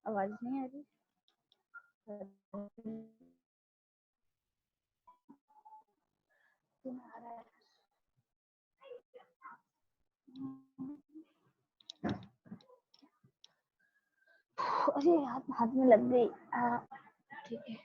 आवाज नहीं आ रही। अरे हाथ हाथ में लग गई। ठीक है।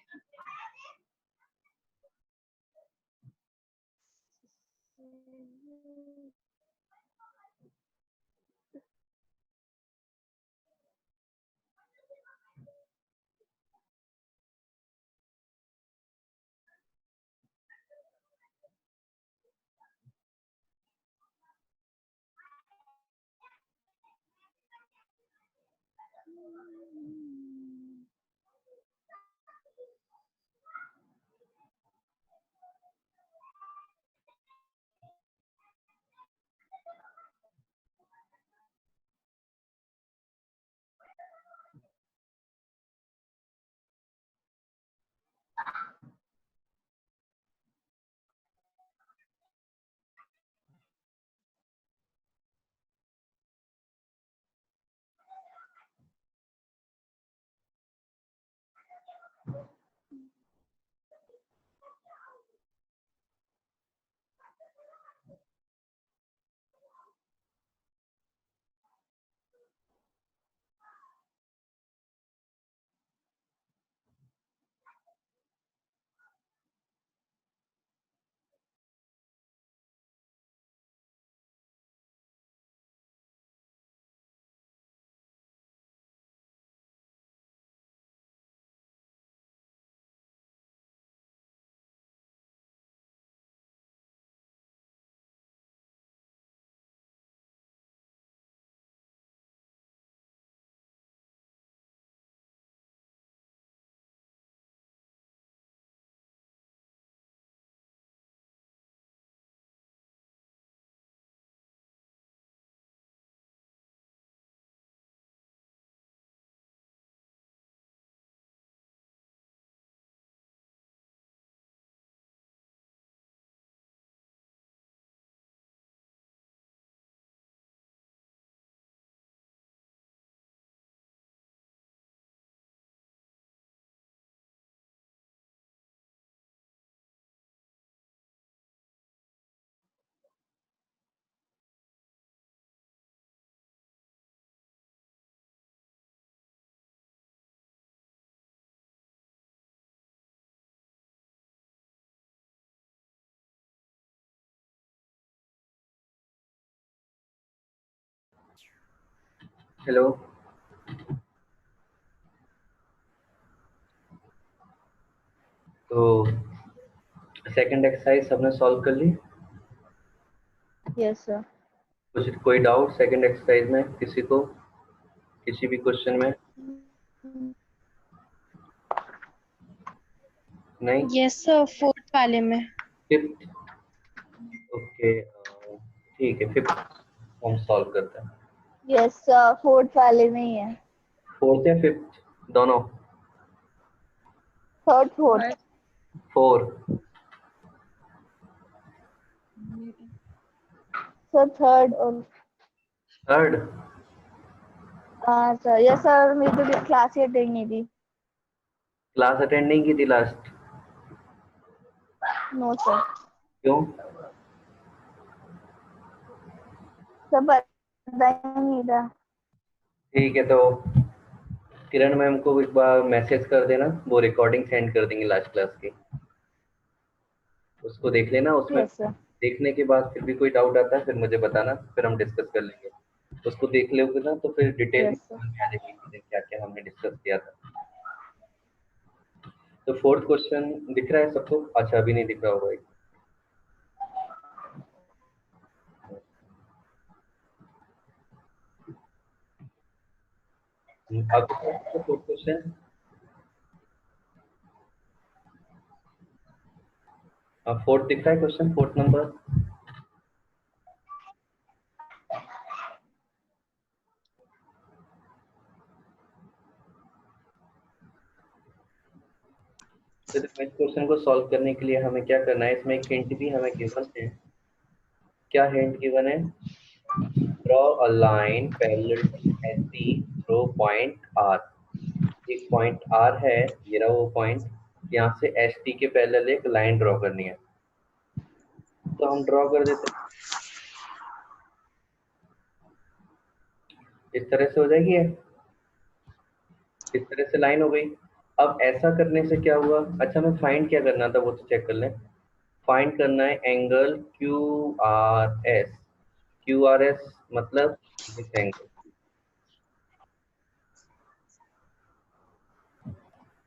हेलो। तो सेकंड एक्सरसाइज सबने सॉल्व कर ली? Yes sir. कुछ कोई डाउट सेकंड एक्सरसाइज में किसी को, किसी भी क्वेश्चन में? नहीं? यस सर, फोर्थ वाले में। फिफ्थ? ओके, ठीक है, फिफ्थ हम सॉल्व करते हैं। यस सर, फोर्थ वाले में ही है। फोर्थ या फिफ्थ दोनों? Third fourth. Four. Sir third और थर्ड? हाँ सर। यस सर, मेरी तो क्लास ही अटेंड नहीं थी। क्लास अटेंड नहीं की थी लास्ट? No sir. क्यों? सर पता ही नहीं था। ठीक है, तो किरण मैम को एक बार मैसेज कर देना, वो रिकॉर्डिंग सेंड कर देंगे लास्ट क्लास की, उसको देख लेना। उसमें यस सर। देखने के बाद फिर भी कोई डाउट आता है फिर मुझे बताना, फिर हम डिस्कस कर लेंगे। उसको देख लोगे ना तो फिर डिटेल में यस सर। समझ में आ जाएगी कि क्या क्या हमने डिस्कस किया था। तो फोर्थ क्वेश्चन दिख रहा है सबको? अच्छा, अभी नहीं दिख रहा होगा। अब फोर्थ क्वेश्चन, फोर्थ दिख रहा है क्वेश्चन, फोर्थ नंबर। तो इस क्वेश्चन को सॉल्व करने के लिए हमें क्या करना है, इसमें एक हिंट भी हमें गिवन है। क्या हिंट गिवन है? Draw a line parallel to AC through point R. एक पॉइंट आर है, ये रहा वो पॉइंट, यहाँ से एस टी के पैरेलल एक लाइन ड्रॉ करनी है, तो हम ड्रॉ कर देते हैं। इस तरह से हो जाएगी है, इस तरह से लाइन हो गई। अब ऐसा करने से क्या हुआ, अच्छा हमें फाइंड क्या करना था वो तो चेक कर लें। फाइंड करना है angle Q R S. Q R S मतलब दिस एंगल।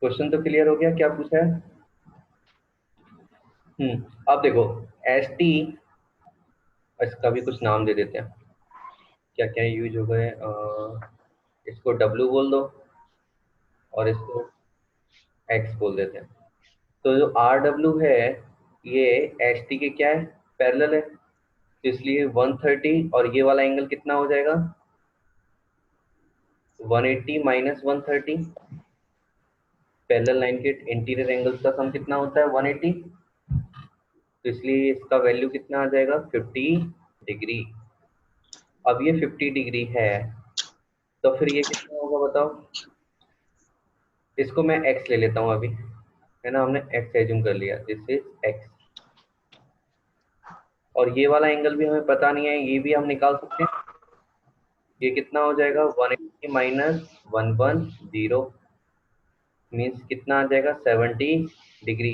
क्वेश्चन तो क्लियर हो गया, क्या पूछा है? अब देखो एस टी, इसका भी कुछ नाम दे देते हैं, क्या क्या यूज हो गए, इसको डब्ल्यू बोल दो और इसको एक्स बोल देते हैं। तो जो आर डब्ल्यू है ये एच टी के क्या है, पैरेलल है, तो इसलिए 130, और ये वाला एंगल कितना हो जाएगा, 180 माइनस 130। पैरेलल लाइन के इंटीरियर एंगल्स का सम कितना होता है, 180, तो इसलिए इसका वैल्यू कितना आ जाएगा, 50 डिग्री। अब ये 50 डिग्री है, तो फिर ये कितना होगा बताओ। इसको मैं x ले लेता हूँ अभी, है ना, हमने x एज्यूम कर लिया, दिस इज x। और ये वाला एंगल भी हमें पता नहीं है, ये भी हम निकाल सकते हैं। ये कितना हो जाएगा, 180 माइनस 110 मीन्स कितना आ जाएगा, 70 डिग्री।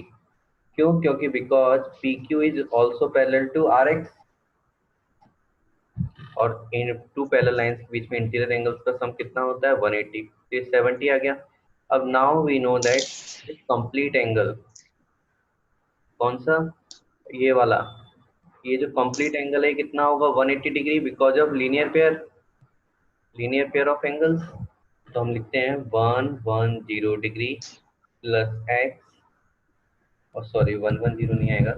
क्यों, क्योंकि because P Q is also parallel to R X, और इन टू पैरेलल लाइंस के बीच में इंटीरियर एंगल्स का सम कितना होता है, 180, तो ये 70 आ गया। अब now we know that complete angle कौन सा, ये वाला, ये जो कंप्लीट एंगल है कितना होगा, 180 degree, because of linear pair of angles. तो हम लिखते हैं 110 डिग्री प्लस एक्स, और सॉरी 110 नहीं आएगा,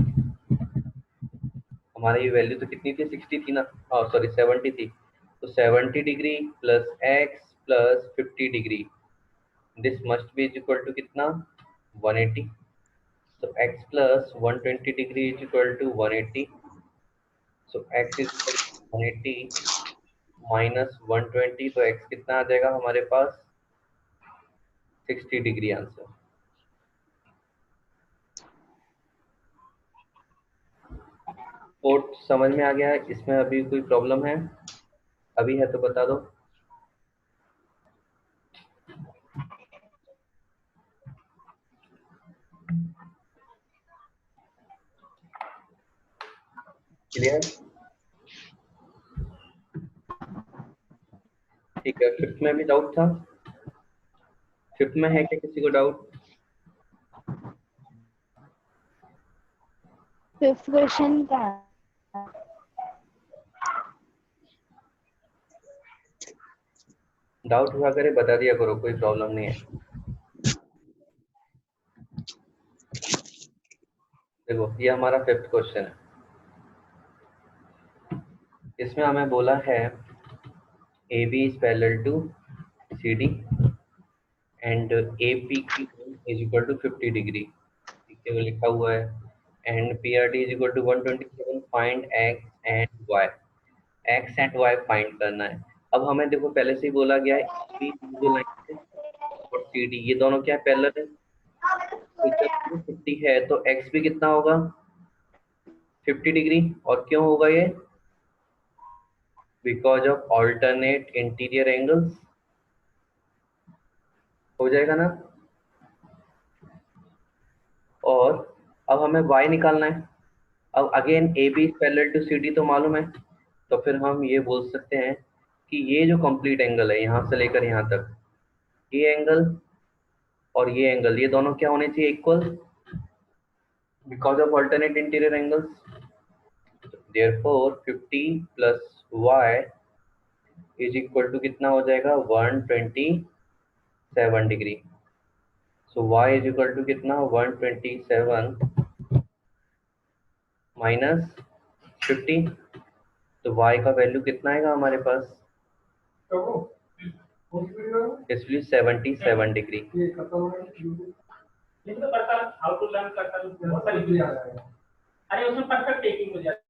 हमारा ये वैल्यू तो कितनी थी, 60 थी ना, और सॉरी 70 थी, तो 70 degree plus X plus 50 degree, this must be is equal to कितना, 180। तो x plus 120 degree is equal to 180, so x is equal to 180 minus 120, तो x कितना आ जाएगा हमारे पास, 60 डिग्री आंसर। कोड समझ में आ गया है, इसमें अभी कोई प्रॉब्लम है, अभी है तो बता दो। क्लियर, ठीक है। फिफ्थ में भी डाउट था, फिफ्थ में है क्या किसी को डाउट? फिफ्थ क्वेश्चन का डाउट हुआ करे बता दिया करो, कोई प्रॉब्लम नहीं है। देखो ये हमारा फिफ्थ क्वेश्चन है, इसमें हमें बोला है A B is parallel to C D and A P की इज इक्वल टू 50 डिग्री, ठीक है, वो लिखा हुआ है, and P R D is equal to 127, find X and Y. X and Y find करना है। अब हमें देखो पहले से ही बोला गया है बी जो लाइन है और सी डी ये दोनों क्या है, पैरेलल है, तो जब 50 है तो एक्स भी कितना होगा, 50 डिग्री, और क्यों होगा ये, because of alternate interior angles, हो जाएगा ना। और अब हमें y निकालना है। अब again A B parallel to C D तो मालूम है, तो फिर हम ये बोल सकते हैं कि ये जो कंप्लीट एंगल है यहाँ से लेकर यहाँ तक, ये एंगल और ये एंगल, ये दोनों क्या होने चाहिए, equal, because of alternate interior angles. Therefore 50 plus y is equal to कितना हो जाएगा, 127 degree. So y is equal to कितना, 127 माइनस 50, तो y का वैल्यू कितना आएगा हमारे पास, इसलिए 77 डिग्री। हाउ टू लर्न करता हूँ, अरे उसमें परफेक्ट टेकिंग हो जाती है।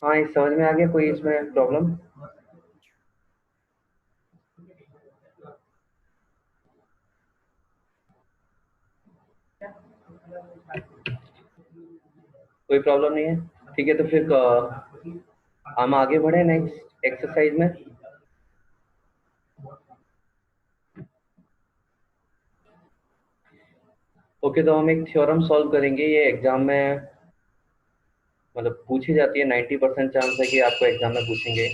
हाँ, ये समझ में आ गया? कोई इसमें प्रॉब्लम? कोई प्रॉब्लम नहीं है? ठीक है, तो फिर हम आगे बढ़े नेक्स्ट एक्सरसाइज में। ओके, तो हम एक थ्योरम सॉल्व करेंगे। ये एग्जाम में मतलब पूछी जाती है, 90% चांस है कि आपको एग्जाम में पूछेंगे।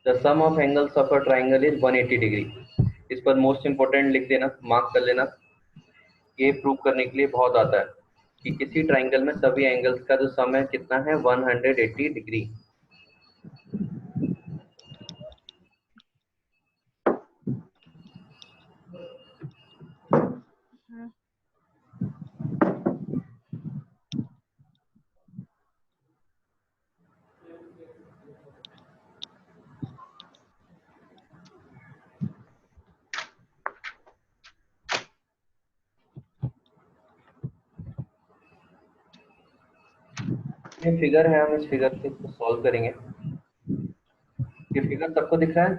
The sum of angles of a triangle is 180 degree. इस पर मोस्ट इंपोर्टेंट लिख देना, मार्क कर लेना। ये प्रूव करने के लिए बहुत आता है कि किसी ट्राइंगल में सभी एंगल्स का जो सम है कितना है, 180 डिग्री। ये फिगर है, हम इस फिगर से इसको सॉल्व करेंगे। ये फिगर सबको दिख रहा है?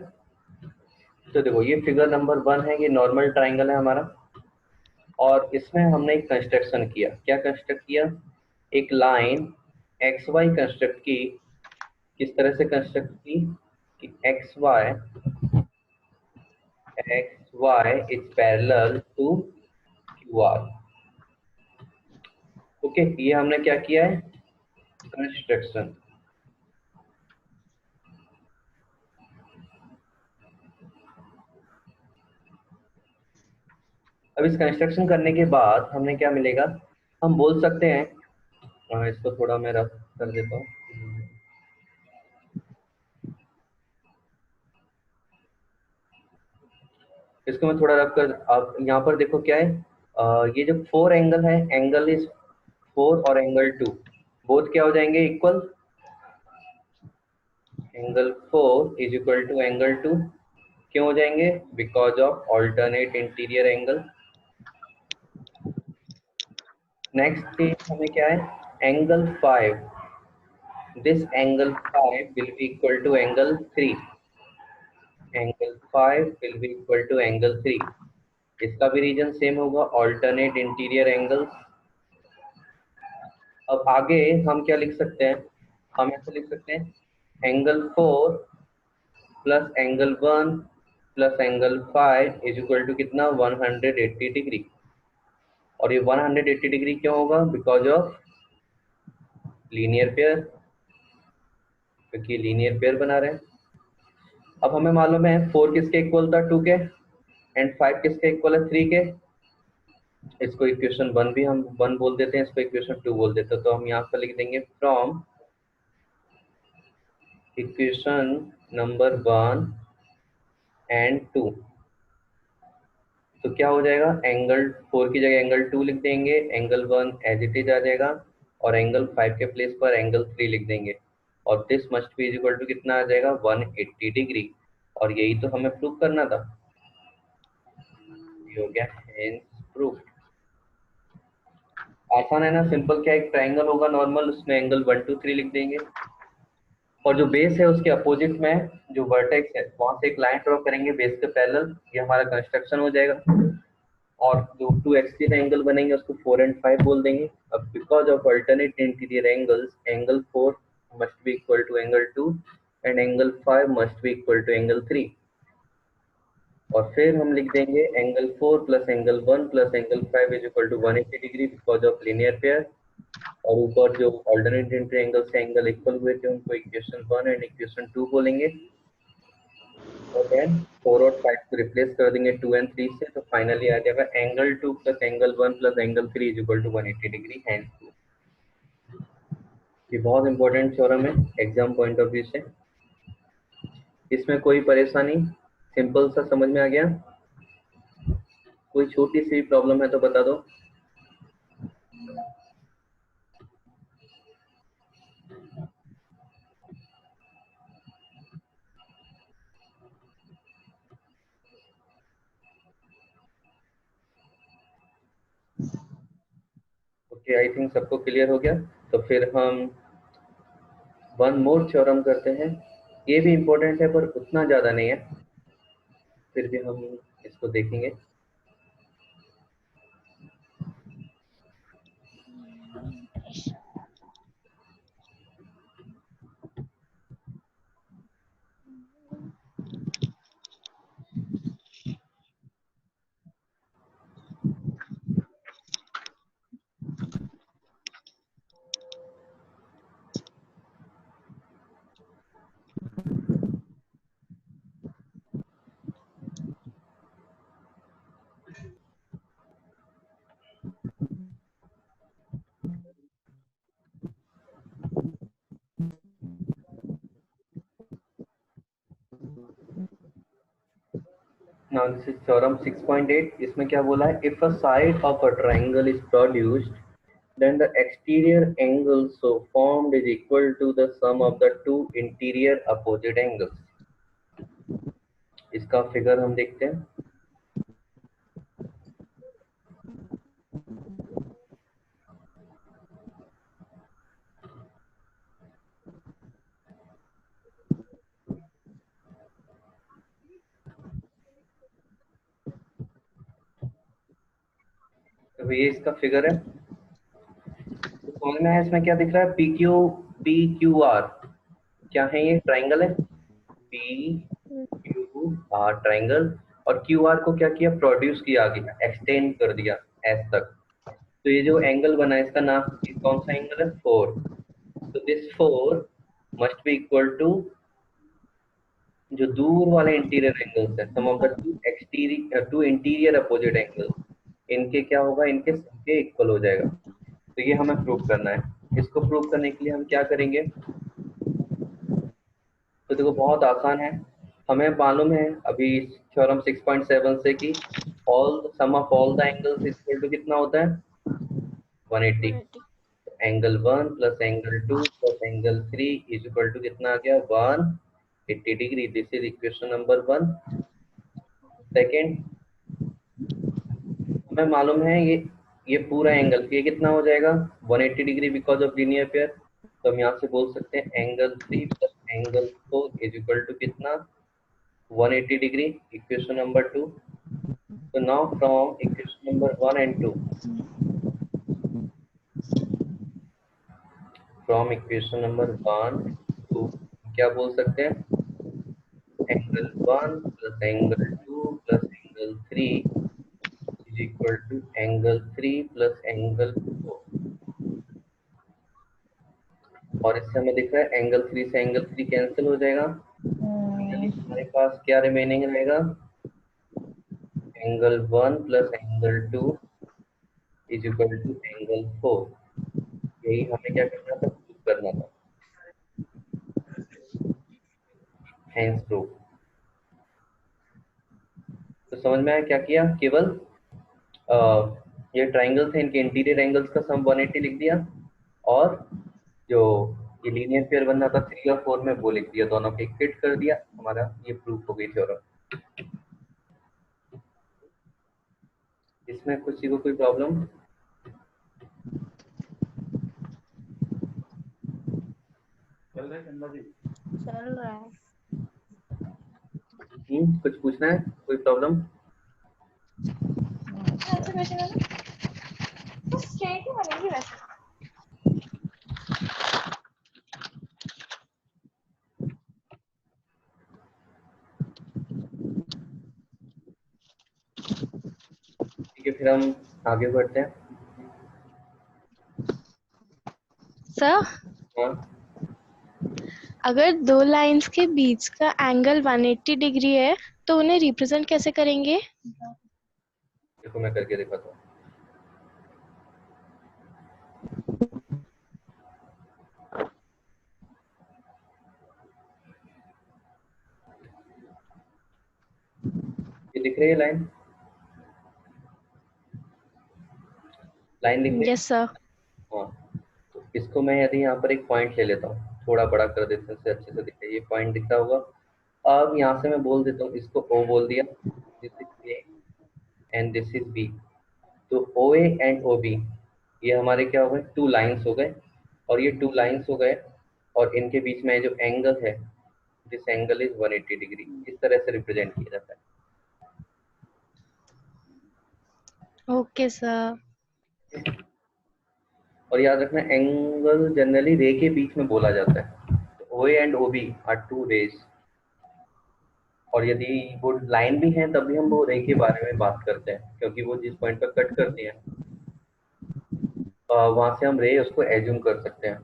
तो देखो, ये फिगर नंबर 1 है। ये नॉर्मल ट्राइंगल है हमारा, और इसमें हमने एक कंस्ट्रक्शन किया। क्या कंस्ट्रक्ट किया? एक लाइन एक्स वाई कंस्ट्रक्ट की। किस तरह से कंस्ट्रक्ट की कि X Y is parallel to Q R. Okay, ये हमने क्या किया है? कंस्ट्रक्शन। अब इस कंस्ट्रक्शन करने के बाद हमें क्या मिलेगा? हम बोल सकते हैं, इसको थोड़ा मैं रफ कर देता हूँ। इसको मैं थोड़ा रफ कर, आप यहाँ पर देखो क्या है। ये जो 4 एंगल है, एंगल इज 4 और एंगल 2 बोथ क्या हो जाएंगे? Equal. Angle 4 is equal to angle 2। क्यों हो जाएंगे? Because of alternate interior angle. Next चीज हमें क्या है? Angle 5, this angle 5 will be equal to angle 3। Angle 5 will be equal to angle 3। इसका भी रीजन सेम होगा, ऑल्टरनेट इंटीरियर एंगल्स। अब आगे हम क्या लिख सकते हैं? हम ऐसे लिख सकते हैं, angle 4 plus angle 1 plus angle 5 is equal to कितना? 180 डिग्री। और ये 180 डिग्री क्यों होगा? बिकॉज ऑफ लीनियर पेयर, क्योंकि लीनियर पेयर बना रहे हैं। अब हमें मालूम है 4 किसके इक्वल था? 2 के। एंड 5 किसके इक्वल है? 3 के। इसको इक्वेशन 1 भी हम 1 बोल देते हैं, इसको इक्वेशन 2 बोल देते हैं। तो हम यहाँ पर लिख देंगे फ्रॉम इक्वेशन नंबर 1 एंड 2। तो क्या हो जाएगा? एंगल 4 की जगह एंगल 2 लिख देंगे, एंगल 1 एज इट इज आ जाएगा, और एंगल 5 के प्लेस पर एंगल 3 लिख देंगे। और this must be is equal to कितना आ जाएगा? 180 डिग्री। और यही तो हमें प्रूव करना था। ये हो गया हेंस प्रूफ। आसान है ना? सिंपल। क्या, एक ट्राइंगल होगा नॉर्मल, उसमें एंगल 1 2 3 लिख देंगे, और जो बेस है उसके अपोजिट में जो वर्टेक्स है वहां से एक लाइन ड्रॉ करेंगे बेस के पैरेलल। ये हमारा कंस्ट्रक्शन हो जाएगा। और जो 2 एक्सिस एंगल बनेंगे उसको 4 एंड 5 बोल देंगे। अब because of alternate interior angles, angle 4 must be equal to angle 2 and angle 5 must be equal to angle 3। और फिर हम लिख देंगे angle 4 plus angle 1 plus angle 5 is equal to 180 degree because of linear pair. और ऊपर जो alternate interior angle से angle equal हुए थे उनको इक्वेशन 1 एंड इक्वेशन 2 बोलेंगे। और देन 4 और 5 को रिप्लेस कर देंगे 2 एंड 3 से, तो फाइनली आ जाएगा angle 2 plus angle 1 plus angle 3 is equal to 180 degree. Hence ये बहुत इंपॉर्टेंट थ्योरम है एग्जाम पॉइंट ऑफ व्यू से। इसमें कोई परेशानी? सिंपल सा समझ में आ गया? कोई छोटी सी प्रॉब्लम है तो बता दो। ओके, आई थिंक सबको क्लियर हो गया। तो फिर हम वन मोर थ्योरम करते हैं। ये भी इम्पोर्टेंट है पर उतना ज़्यादा नहीं है, फिर भी हम इसको देखेंगे। Now this is theorem 6.8. इसमें क्या बोला है? If a side of a triangle is produced, then the exterior angle so formed is equal to the sum of the two interior opposite angles. इसका फिगर हम देखते हैं। तो ये इसका फिगर है। तो समझ में आया इसमें क्या दिख रहा है? पी क्यू आर क्या है? ये ट्राइंगल है, पी क्यू आर ट्राइंगल। और क्यू आर को क्या किया? प्रोड्यूस किया, आगे एक्सटेंड कर दिया एस तक। तो ये जो एंगल बना है इसका नाम कौन सा एंगल है? 4। तो this 4 must be equal to जो दूर वाले इंटीरियर एंगल्स है, sum of the two interior opposite angles, इनके क्या होगा? इनके सबके इक्वल हो जाएगा। तो ये हमें प्रूव करना है। इसको प्रूव करने के लिए हम क्या करेंगे? तो देखो बहुत आसान है। हमें मालूम है अभी थ्योरम 6.7 से कि all sum of all the angles equal to कितना होता है? 180। Angle 1 plus angle 2 plus angle 3 is equal to कितना आ गया? 180 degree. This is equation number 1। Second, हमें मालूम है ये पूरा एंगल ये कितना हो जाएगा? 180 degree because of linear pair. तो हम यहाँ से बोल सकते हैं angle 3 plus angle 4 is equal to कितना? 180 डिग्री। Equation number 2। तो now from equation number 1 and 2, from equation number 1 2 क्या बोल सकते हैं? Angle 1 plus angle 2 plus angle 3 is equal to angle 3 plus angle 4। और इससे हमें दिख रहा है एंगल 3 से एंगल 3 कैंसिल हो जाएगा। हमारे पास क्या रिमेनिंग रहेगा? Angle 1 plus angle 2 is equal to angle 4। यही हमें क्या करना था? प्रूव करना था। Hence prove. तो समझ में आया क्या किया? केवल ये ट्राइंगल थे, इनके इंटीरियर एंगल्स का सम 180 लिख दिया, और जो ये लीनियर पेयर बनना था 3 और 4 में वो लिख दिया, दोनों को फिट कर दिया। हमारा ये प्रूफ हो गई थ्योरम। इसमें किसी को कोई प्रॉब्लम? चल रहा है। कुछ पूछना है? कोई प्रॉब्लम? बनेगी वैसे। ठीक है, फिर हम आगे बढ़ते हैं। सर, हाँ, अगर दो लाइंस के बीच का एंगल 180 डिग्री है तो उन्हें रिप्रेजेंट कैसे करेंगे? देखो मैं करके दिखाता हूँ। ये दिख रही है लाइन? लाइन दिख रही है? Yes sir. हाँ, तो इसको मैं यदि यहाँ पर एक पॉइंट ले लेता हूँ, थोड़ा बड़ा कर देते हैं, इससे अच्छे से दिखे। ये पॉइंट दिखता होगा। अब यहाँ से मैं बोल देता हूँ, इसको O बोल दिया, this is A and this is B। तो OA एंड OB ये हमारे क्या हो गए, 2 लाइन्स हो गए, और ये 2 लाइन्स हो गए, और इनके बीच में जो एंगल है, दिस एंगल इज 180 डिग्री, इस तरह से रिप्रेजेंट किया जाता है। Okay sir. और याद रखना, एंगल जनरली रे के बीच में बोला जाता है, तो O and O B are 2 rays, और यदि वो लाइन भी है तब भी हम वो रे के बारे में बात करते हैं, क्योंकि वो जिस पॉइंट पर कट करती है वहां से हम रे उसको एज्यूम कर सकते हैं।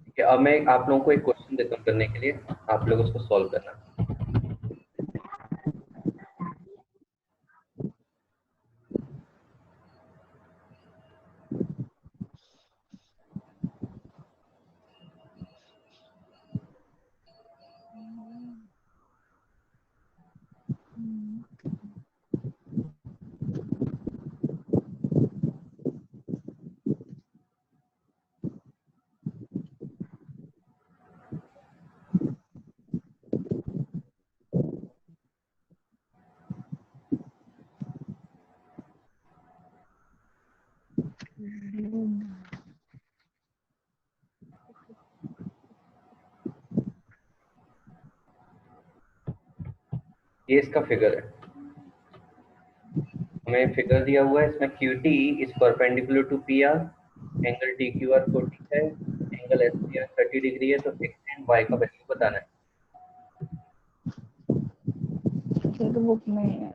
ठीक है, अब मैं आप लोगों को एक क्वेश्चन देता हूँ करने के लिए, आप लोग उसको सॉल्व करना। ये इसका फिगर है, हमें फिगर दिया हुआ है, इसमें Q T is perpendicular to P R, angle T Q R 40 है, angle S P R 30 degree है, तो एक्स एंड वाई का वैल्यू बताना है। ठीक बुक में है।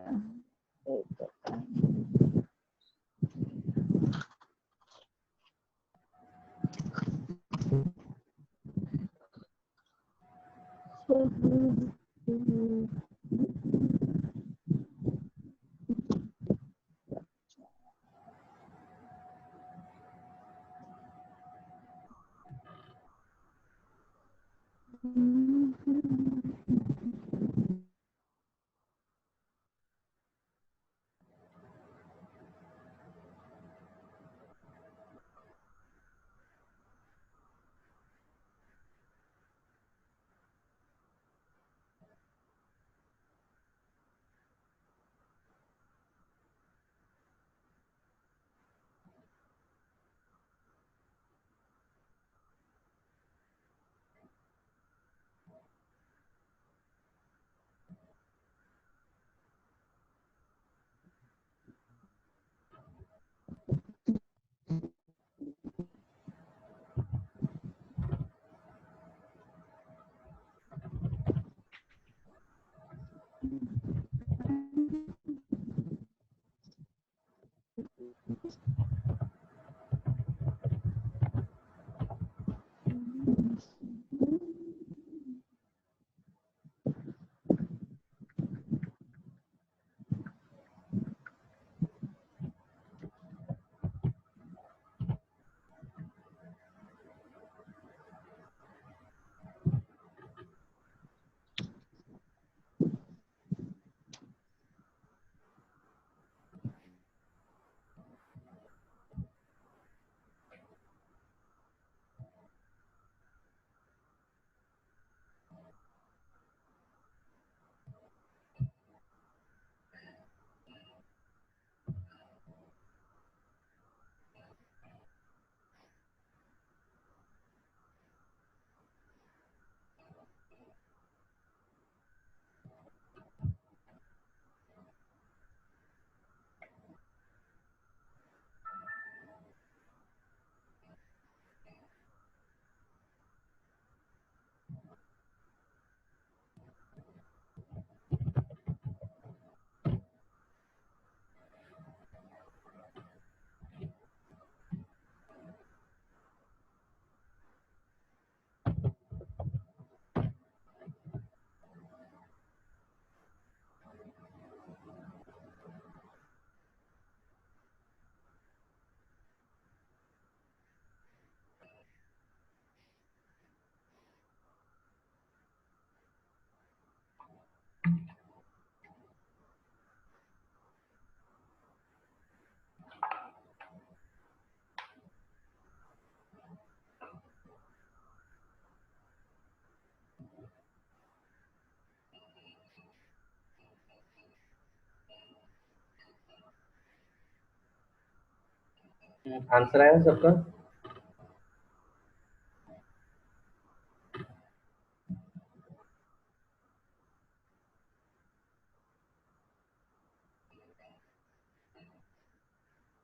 आंसर आया सबका?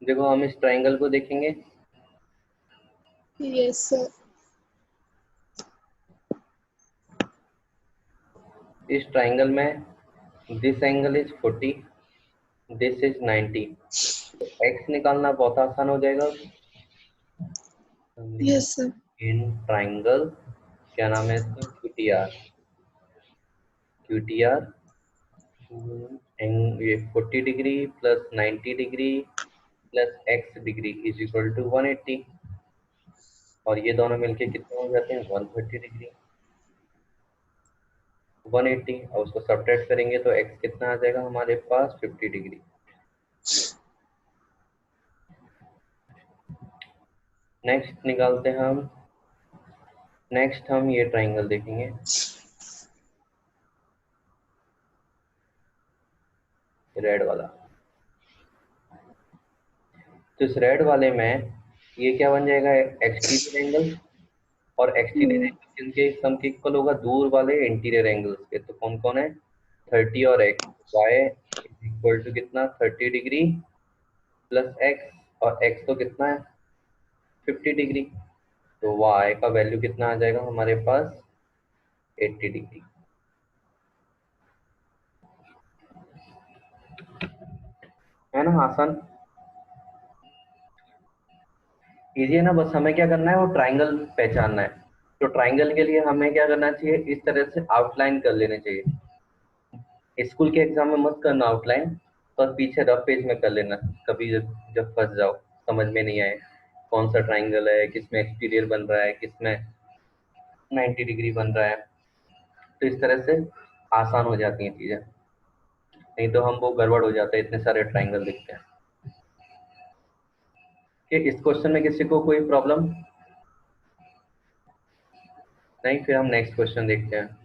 देखो हम इस ट्रायंगल को देखेंगे। Yes sir. इस ट्रायंगल में this angle is 40, this is 90। तो x निकालना बहुत आसान हो जाएगा। Yes sir. इन ट्रायंगल, क्या नाम है इसका, QTR। QTR ये 40 degree plus 90 degree plus x degree is equal to 180, और ये दोनों मिलके कितने हो जाते हैं, 130 डिग्री। 180 और उसको सब्ट्रैक्ट करेंगे तो x कितना आ जाएगा हमारे पास, 50 डिग्री। नेक्स्ट निकालते हैं हम। नेक्स्ट हम ये ट्रायंगल देखेंगे, रेड वाला। तो इस रेड वाले में ये क्या बन जाएगा, एक्सटीरियर एंगल, और एक्सटीरियर एंगल किनके सम के इक्वल होगा, दूर वाले इंटीरियर एंगल्स के। तो कौन कौन है, 30 और x। y इक्वल टू कितना, 30 डिग्री प्लस x, और x तो कितना है, 50 डिग्री। तो y का वैल्यू कितना आ जाएगा हमारे पास, 80 डिग्री। है ना आसान, इजी है ना। बस हमें क्या करना है, वो ट्रायंगल पहचानना है। तो ट्रायंगल के लिए हमें क्या करना चाहिए, इस तरह से आउटलाइन कर लेने चाहिए। स्कूल के एग्जाम में मत करना आउटलाइन, पर पीछे रफ पेज में कर लेना। कभी जब जब फंस जाओ, समझ में नहीं आए कौन सा ट्रायंगल है, किसमें एक्सटीरियर बन रहा है, किसमें 90 डिग्री बन रहा है, तो इस तरह से आसान हो जाती हैं चीजें। नहीं तो हम वो गड़बड़ हो जाता है, इतने सारे ट्रायंगल दिखते हैं। कि इस क्वेश्चन में किसी को कोई प्रॉब्लम नहीं, फिर हम नेक्स्ट क्वेश्चन देखते हैं।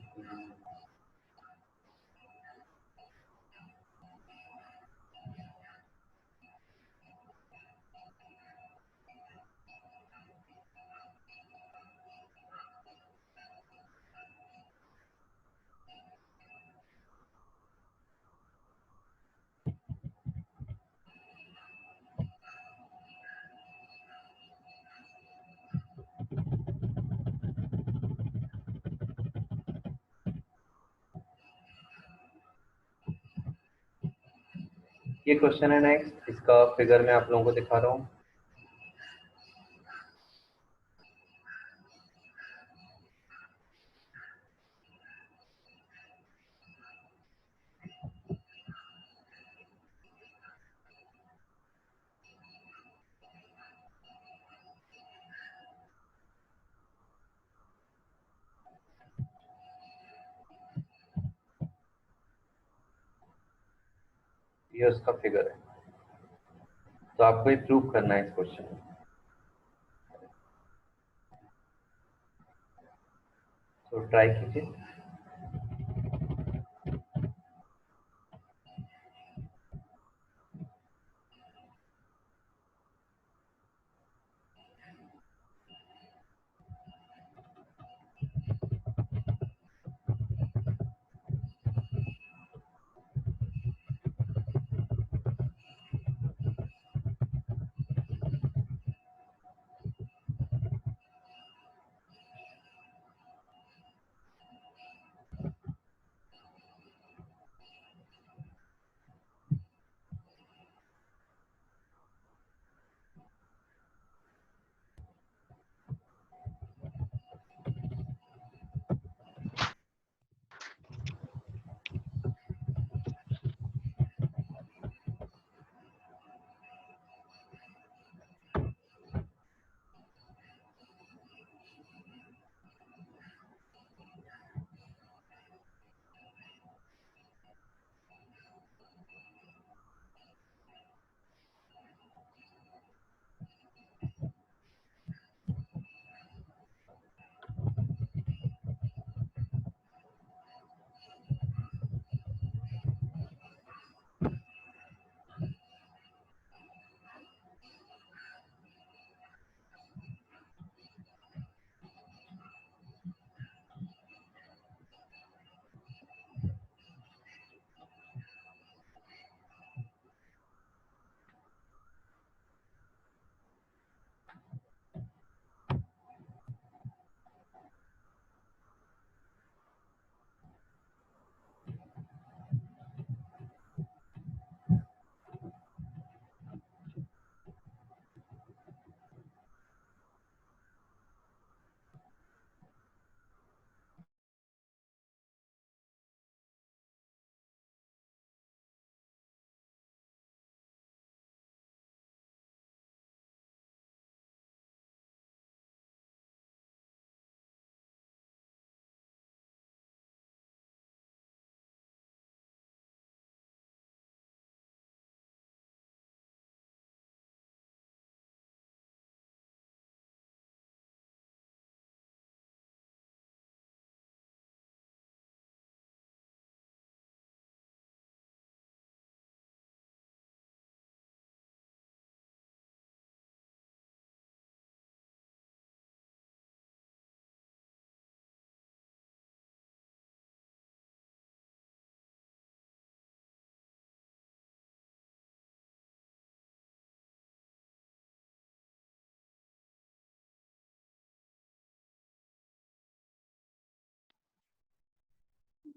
ये क्वेश्चन है नेक्स्ट, इसका फिगर मैं आप लोगों को दिखा रहा हूँ। ये उसका फिगर है। तो आपको ये प्रूव करना है इस क्वेश्चन में। तो ट्राई कीजिए।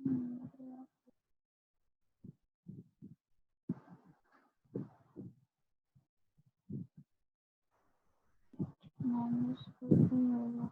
-14 होगा।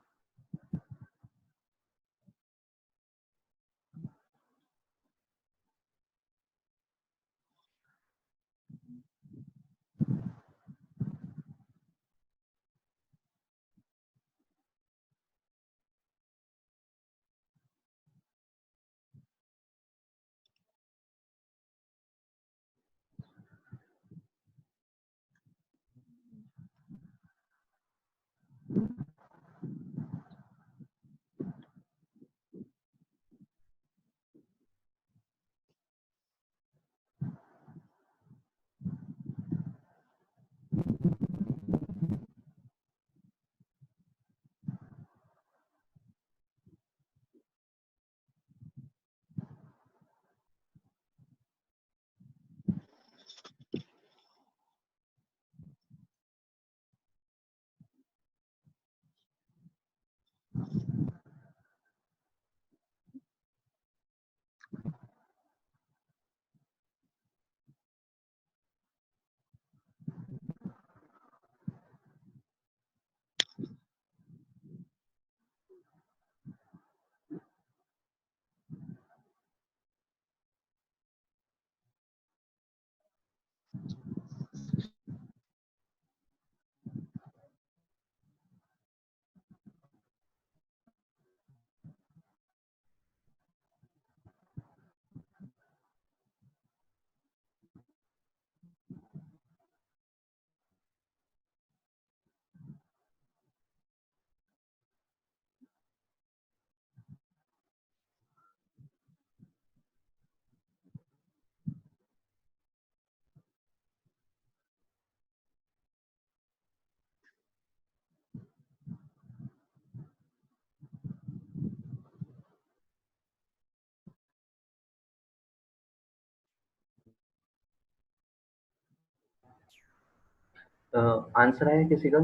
आंसर है किसी का?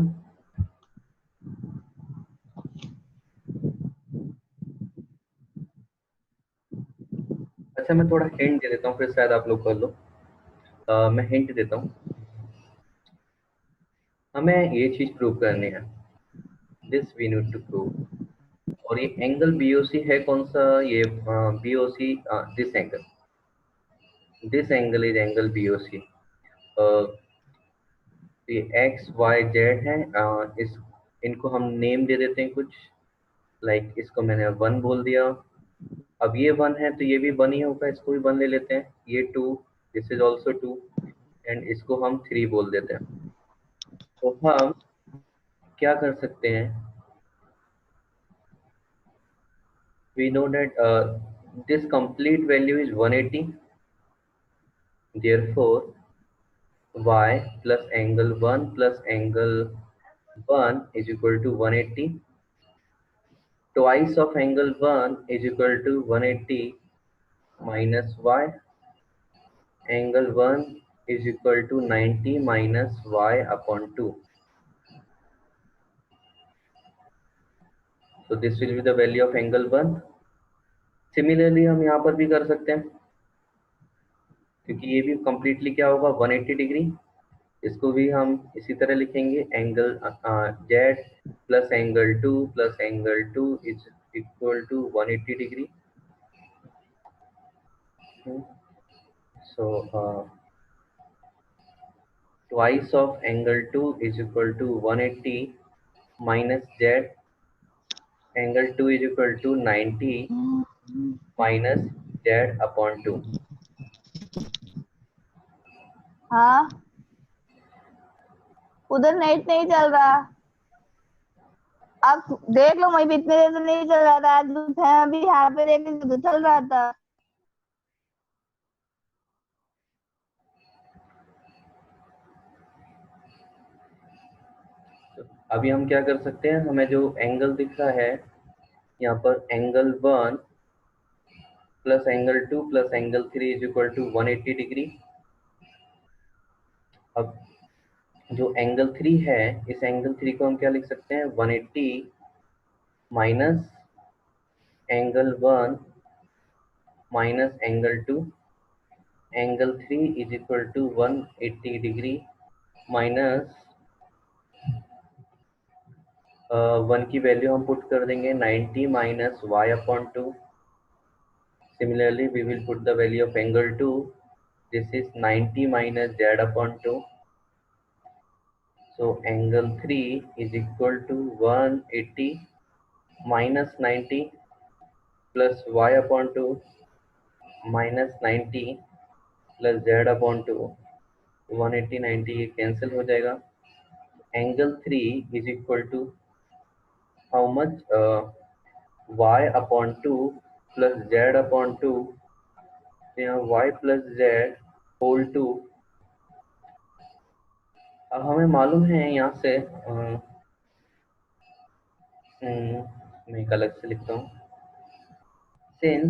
अच्छा, मैं थोड़ा हिंट दे देता हूँ, फिर शायद आप लोग कर लो। मैं हिंट देता हूँ, हमें ये चीज प्रूव करनी है, this we need to prove. और ये एंगल BOC है कौन सा? ये BOC, this angle is angle BOC। ये XYZ है, इनको हम नेम दे देते हैं कुछ, लाइक इसको मैंने 1 बोल दिया। अब ये 1 है तो ये भी 1 ही होगा, इसको भी 1 ले लेते हैं। ये 2, दिस इज ऑल्सो 2, एंड इसको हम 3 बोल देते हैं। तो हम क्या कर सकते हैं, we know that this complete value is 180, therefore y plus angle 1 plus angle 1 is equal to 180. Twice of angle 1 is equal to 180 minus y. Angle 1 is equal to 90 minus y upon 2. So this will be the value of angle 1. Similarly हम यहाँ पर भी कर सकते हैं, क्योंकि ये भी completely क्या होगा, 180 डिग्री। इसको भी हम इसी तरह लिखेंगे, angle Z plus angle 2 plus angle 2 is equal to 180 degree. So twice of angle 2 is equal to 180 minus Z, angle 2 is equal to 90 minus Z upon 2। हाँ, उधर नेट नहीं चल रहा, आप देख लो। मैं भी इतने देर से नहीं चल रहा था, आज अभी यहाँ पे देख तो चल रहा था। अभी हम क्या कर सकते हैं, हमें जो एंगल दिख रहा है यहाँ पर, angle 1 plus angle 2 plus angle 3 is equal to 180 degree. अब जो एंगल 3 है, इस एंगल 3 को हम क्या लिख सकते हैं, 180 minus angle 1 minus angle 2, angle 3 is equal to 180 degree minus 1 की वैल्यू हम पुट कर देंगे 90 minus y upon 2. Similarly, we will put the value of angle 2. This is 90 minus z upon 2. So angle 3 is equal to 180 minus 90 plus y upon 2 minus 90 plus z upon 2. 180 90 ये cancel हो जाएगा. Angle 3 is equal to how much? Y upon 2 plus z upon 2. तो यहाँ y plus z whole 2. अब हमें मालूम है यहाँ से मैं एक अलग से लिखता हूँ. Since